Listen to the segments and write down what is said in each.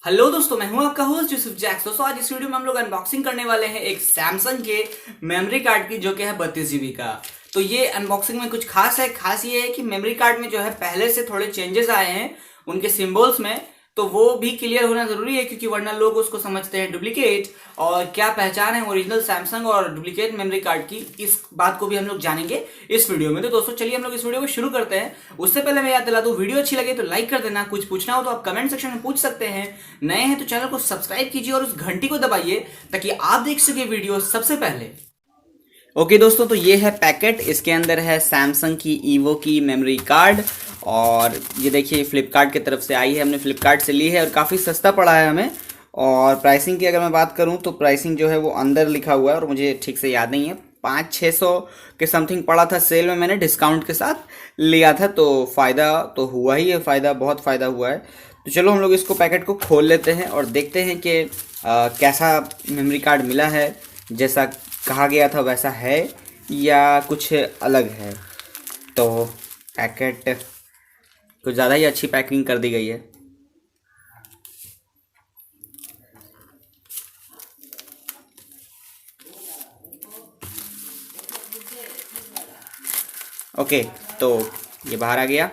Hello दोस्तों, मैं हूं आपका होस्ट यूसुफ जैक्स। दोस्तों आज इस वीडियो में हम लोग अनबॉक्सिंग करने वाले हैं एक सैमसंग के मेमोरी कार्ड की, जो कि है 32 GB का। तो ये अनबॉक्सिंग में कुछ खास है। खास ये है कि मेमोरी कार्ड में जो है पहले से थोड़े चेंजेस आए हैं उनके सिंबल्स में, तो वो भी क्लियर होना जरूरी है, क्योंकि वरना लोग उसको समझते हैं डुप्लीकेट। और क्या पहचान है ओरिजिनल सैमसंग और डुप्लीकेट मेमोरी कार्ड की, इस बात को भी हम लोग जानेंगे इस वीडियो में। तो दोस्तों चलिए हम लोग इस वीडियो को शुरू करते हैं। उससे पहले मैं याद दिला दूं, वीडियो अच्छी लगे तो लाइक कर देना, कुछ पूछना हो तो आप कमेंट सेक्शन में पूछ सकते हैं। नए हैं तो चैनल को सब्सक्राइब कीजिए और उस घंटी को दबाइए ताकि आप देख सके वीडियो सबसे पहले। ओके दोस्तों, तो ये है पैकेट। इसके अंदर है सैमसंग की ईवो की मेमोरी कार्ड, और ये देखिए फ्लिपकार्ट की तरफ से आई है। हमने फ्लिपकार्ट से ली है और काफ़ी सस्ता पड़ा है हमें। और प्राइसिंग की अगर मैं बात करूं तो प्राइसिंग जो है वो अंदर लिखा हुआ है और मुझे ठीक से याद नहीं है। 500-600 के समथिंग पड़ा था सेल में, मैंने डिस्काउंट के साथ लिया था, तो फ़ायदा तो हुआ ही है। फ़ायदा बहुत फ़ायदा हुआ है। तो चलो हम लोग इसको पैकेट को खोल लेते हैं और देखते हैं कि कैसा मेमोरी कार्ड मिला है, जैसा कहा गया था वैसा है या कुछ अलग है। तो पैकेट कुछ ज़्यादा ही अच्छी पैकिंग कर दी गई है। ओके, तो ये बाहर आ गया।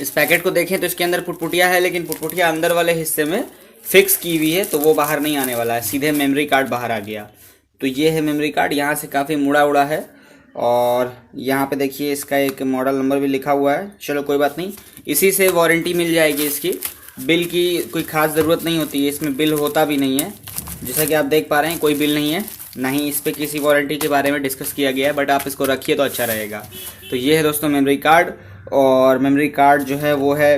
इस पैकेट को देखें तो इसके अंदर पुटपुटिया है, लेकिन पुटपुटिया अंदर वाले हिस्से में फिक्स की हुई है, तो वो बाहर नहीं आने वाला है। सीधे मेमोरी कार्ड बाहर आ गया। तो ये है मेमोरी कार्ड, यहाँ से काफ़ी मुड़ा उड़ा है। और यहाँ पे देखिए इसका एक मॉडल नंबर भी लिखा हुआ है। चलो कोई बात नहीं, इसी से वारंटी मिल जाएगी इसकी। बिल की कोई ख़ास ज़रूरत नहीं होती है, इसमें बिल होता भी नहीं है। जैसा कि आप देख पा रहे हैं, कोई बिल नहीं है, ना ही इस पर किसी वारंटी के बारे में डिस्कस किया गया है, बट आप इसको रखिए तो अच्छा रहेगा। तो ये है दोस्तों मेमोरी कार्ड, और मेमोरी कार्ड जो है वो है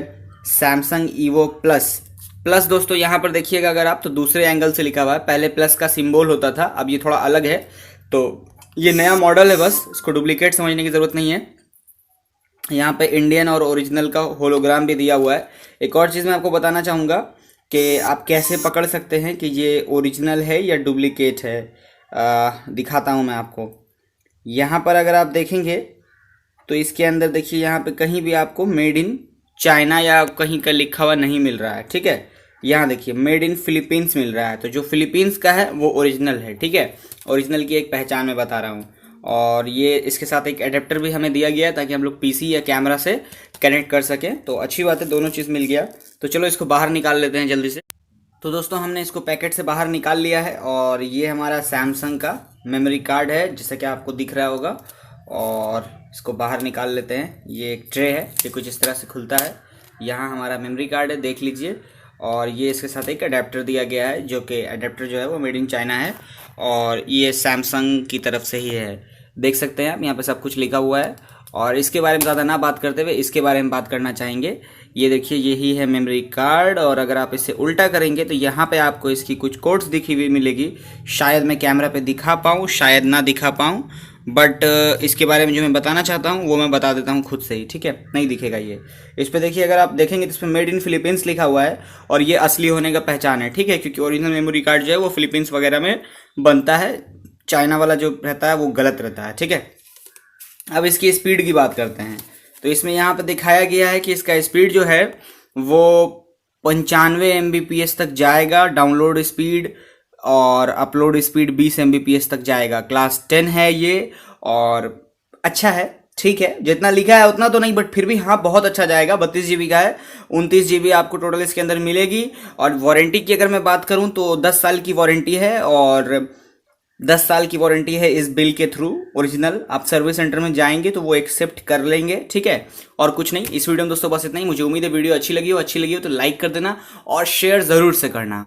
सैमसंग ईवो प्लस। प्लस दोस्तों यहाँ पर देखिएगा अगर आप, तो दूसरे एंगल से लिखा हुआ है। पहले प्लस का सिंबल होता था, अब ये थोड़ा अलग है। तो ये नया मॉडल है, बस इसको डुप्लीकेट समझने की ज़रूरत नहीं है। यहाँ पे इंडियन और ओरिजिनल का होलोग्राम भी दिया हुआ है। एक और चीज़ मैं आपको बताना चाहूँगा कि आप कैसे पकड़ सकते हैं कि ये ओरिजिनल है या डुप्लीकेट है। दिखाता हूँ मैं आपको। यहाँ पर अगर आप देखेंगे तो इसके अंदर देखिए, यहाँ पे कहीं भी आपको मेड इन चाइना या कहीं का लिखा हुआ नहीं मिल रहा है, ठीक है। यहाँ देखिए मेड इन फिलीपींस मिल रहा है, तो जो फिलीपींस का है वो ओरिजिनल है, ठीक है। ओरिजिनल की एक पहचान मैं बता रहा हूँ। और ये इसके साथ एक एडेप्टर भी हमें दिया गया है ताकि हम लोग पीसी या कैमरा से कनेक्ट कर सकें। तो अच्छी बात है, दोनों चीज़ मिल गया। तो चलो इसको बाहर निकाल लेते हैं जल्दी से। तो दोस्तों हमने इसको पैकेट से बाहर निकाल लिया है, और ये हमारा सैमसंग का मेमोरी कार्ड है, जैसा कि आपको दिख रहा होगा। और इसको बाहर निकाल लेते हैं। ये एक ट्रे है, ये कुछ इस तरह से खुलता है। यहाँ हमारा मेमोरी कार्ड है, देख लीजिए। और ये इसके साथ एक अडेप्टर दिया गया है, जो कि अडेप्टर जो है वो मेड इन चाइना है, और ये सैमसंग की तरफ से ही है। देख सकते हैं आप, यहाँ पे सब कुछ लिखा हुआ है। और इसके बारे में ज़्यादा ना बात करते हुए इसके बारे में बात करना चाहेंगे। ये देखिए यही है मेमोरी कार्ड, और अगर आप इसे उल्टा करेंगे तो यहाँ पे आपको इसकी कुछ कोड्स दिखी हुई मिलेगी। शायद मैं कैमरा पे दिखा पाऊँ, शायद ना दिखा पाऊँ, बट इसके बारे में जो मैं बताना चाहता हूँ वो मैं बता देता हूँ खुद से ही, ठीक है। नहीं दिखेगा ये। इस पर देखिए, अगर आप देखेंगे तो इस पर मेड इन फिलीपींस लिखा हुआ है, और ये असली होने का पहचान है, ठीक है। क्योंकि ओरिजिनल मेमोरी कार्ड जो है वो फिलीपींस वगैरह में बनता है, चाइना वाला जो रहता है वो गलत रहता है, ठीक है। अब इसकी स्पीड की बात करते हैं। तो इसमें यहाँ पे दिखाया गया है कि इसका स्पीड जो है वो 95 MBPS तक जाएगा डाउनलोड स्पीड, और अपलोड स्पीड 20 MBPS तक जाएगा। क्लास 10 है ये, और अच्छा है, ठीक है। जितना लिखा है उतना तो नहीं, बट फिर भी हाँ बहुत अच्छा जाएगा। 32 GB का है, 29 GB आपको टोटल इसके अंदर मिलेगी। और वारंटी की अगर मैं बात करूँ तो 10 साल की वारंटी है, और 10 साल की वारंटी है इस बिल के थ्रू। ओरिजिनल आप सर्विस सेंटर में जाएंगे तो वो एक्सेप्ट कर लेंगे, ठीक है। और कुछ नहीं, इस वीडियो में दोस्तों बस इतना ही। मुझे उम्मीद है वीडियो अच्छी लगी हो तो लाइक कर देना और शेयर ज़रूर से करना।